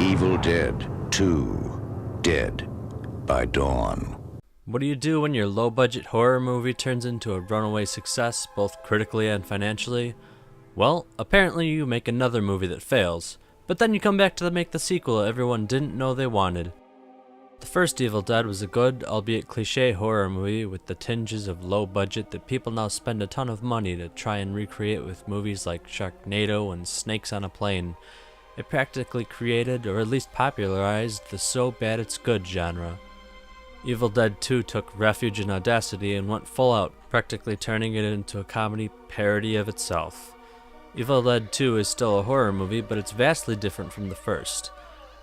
Evil Dead 2, Dead by Dawn. What do you do when your low-budget horror movie turns into a runaway success, both critically and financially? Well, apparently you make another movie that fails, but then you come back to make the sequel everyone didn't know they wanted. The first Evil Dead was a good, albeit cliché horror movie with the tinges of low budget that people now spend a ton of money to try and recreate with movies like Sharknado and Snakes on a Plane. It practically created, or at least popularized, the so bad it's good genre. Evil Dead 2 took refuge in audacity and went full out, practically turning it into a comedy parody of itself. Evil Dead 2 is still a horror movie, but it's vastly different from the first.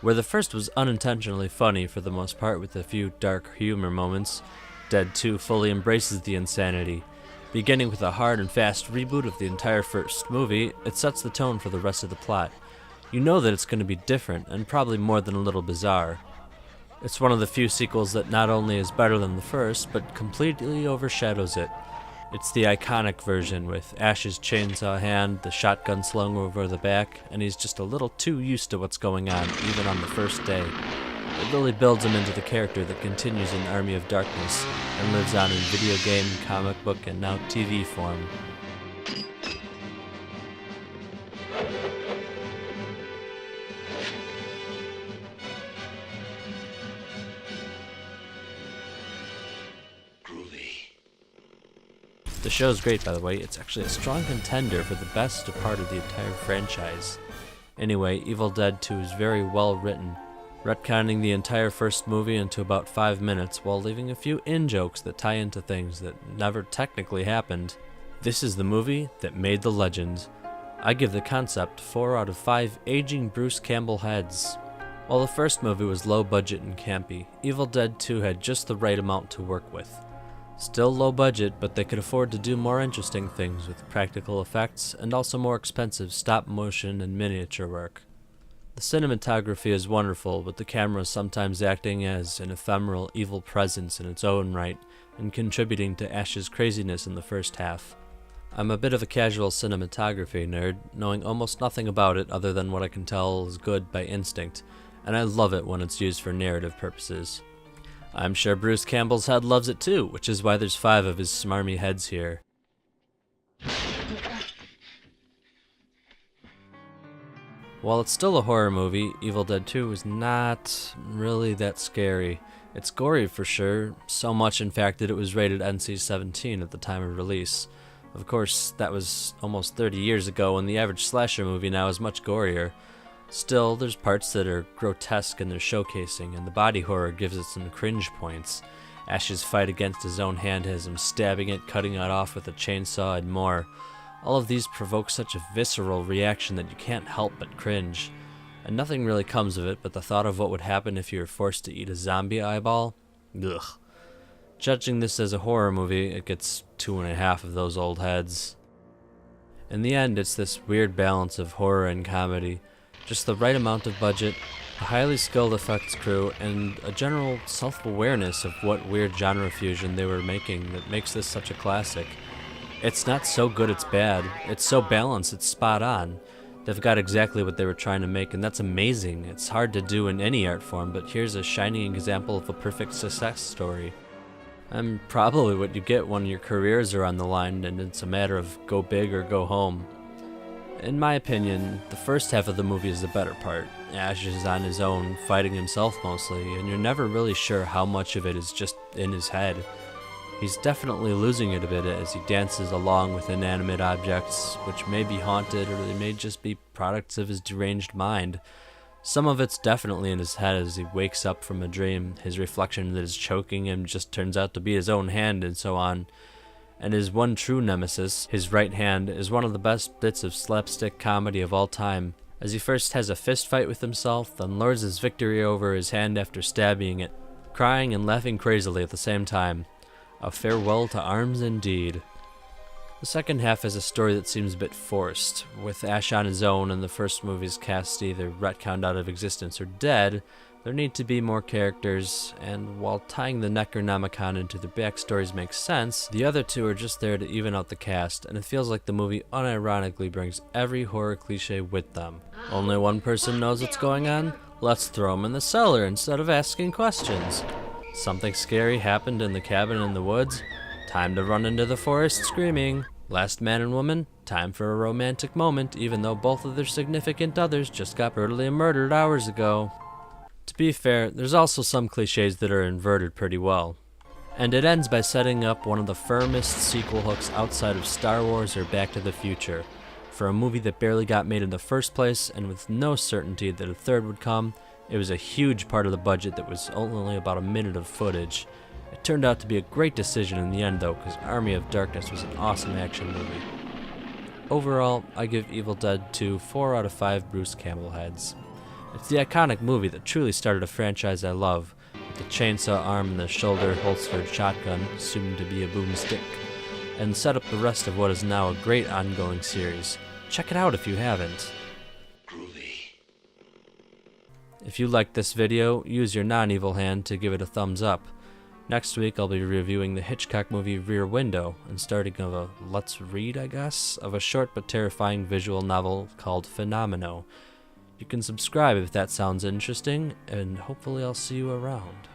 Where the first was unintentionally funny for the most part with a few dark humor moments, Dead 2 fully embraces the insanity. Beginning with a hard and fast reboot of the entire first movie, it sets the tone for the rest of the plot. You know that it's going to be different, and probably more than a little bizarre. It's one of the few sequels that not only is better than the first, but completely overshadows it. It's the iconic version with Ash's chainsaw hand, the shotgun slung over the back, and he's just a little too used to what's going on, even on the first day. It really builds him into the character that continues in Army of Darkness, and lives on in video game, comic book, and now TV form. The show's great, by the way. It's actually a strong contender for the best part of the entire franchise. Anyway, Evil Dead 2 is very well written, retconning the entire first movie into about 5 minutes while leaving a few in-jokes that tie into things that never technically happened. This is the movie that made the legend. I give the concept 4 out of 5 aging Bruce Campbell heads. While the first movie was low budget and campy, Evil Dead 2 had just the right amount to work with. Still low budget, but they could afford to do more interesting things with practical effects and also more expensive stop motion and miniature work. The cinematography is wonderful, with the camera sometimes acting as an ephemeral evil presence in its own right and contributing to Ash's craziness in the first half. I'm a bit of a casual cinematography nerd, knowing almost nothing about it other than what I can tell is good by instinct, and I love it when it's used for narrative purposes. I'm sure Bruce Campbell's head loves it too, which is why there's 5 of his smarmy heads here. While it's still a horror movie, Evil Dead 2 is not really that scary. It's gory for sure, so much in fact that it was rated NC-17 at the time of release. Of course, that was almost 30 years ago, and the average slasher movie now is much gorier. Still, there's parts that are grotesque in their showcasing, and the body horror gives it some cringe points. Ash's fight against his own hand has him stabbing it, cutting it off with a chainsaw, and more. All of these provoke such a visceral reaction that you can't help but cringe. And nothing really comes of it but the thought of what would happen if you were forced to eat a zombie eyeball. Ugh. Judging this as a horror movie, it gets 2.5 of those old heads. In the end, it's this weird balance of horror and comedy. Just the right amount of budget, a highly skilled effects crew, and a general self-awareness of what weird genre fusion they were making that makes this such a classic. It's not so good it's bad, it's so balanced it's spot on. They've got exactly what they were trying to make, and that's amazing. It's hard to do in any art form, but here's a shining example of a perfect success story. And probably what you get when your careers are on the line and it's a matter of go big or go home. In my opinion, the first half of the movie is the better part. Ash is on his own, fighting himself mostly, and you're never really sure how much of it is just in his head. He's definitely losing it a bit as he dances along with inanimate objects, which may be haunted or they may just be products of his deranged mind. Some of it's definitely in his head as he wakes up from a dream. His reflection that is choking him just turns out to be his own hand and so on. And his one true nemesis, his right hand, is one of the best bits of slapstick comedy of all time, as he first has a fist fight with himself, then lords his victory over his hand after stabbing it, crying and laughing crazily at the same time. A farewell to arms indeed. The second half is a story that seems a bit forced, with Ash on his own and the first movie's cast either retconned out of existence or dead. There need to be more characters, and while tying the Necronomicon into their backstories makes sense, the other two are just there to even out the cast, and it feels like the movie unironically brings every horror cliche with them. Only one person knows what's going on? Let's throw him in the cellar instead of asking questions. Something scary happened in the cabin in the woods. Time to run into the forest screaming. Last man and woman, time for a romantic moment, even though both of their significant others just got brutally murdered hours ago. To be fair, there's also some cliches that are inverted pretty well. And it ends by setting up one of the firmest sequel hooks outside of Star Wars or Back to the Future. For a movie that barely got made in the first place, and with no certainty that a third would come, it was a huge part of the budget that was only about a minute of footage. It turned out to be a great decision in the end though, because Army of Darkness was an awesome action movie. Overall, I give Evil Dead 2 4 out of 5 Bruce Campbell heads. It's the iconic movie that truly started a franchise I love, with the chainsaw arm and the shoulder holstered shotgun, soon to be a boomstick, and set up the rest of what is now a great ongoing series. Check it out if you haven't. Groovy. If you liked this video, use your non-evil hand to give it a thumbs up. Next week I'll be reviewing the Hitchcock movie Rear Window, and starting of a let's read, I guess, of a short but terrifying visual novel called Phenomeno. You can subscribe if that sounds interesting, and hopefully I'll see you around.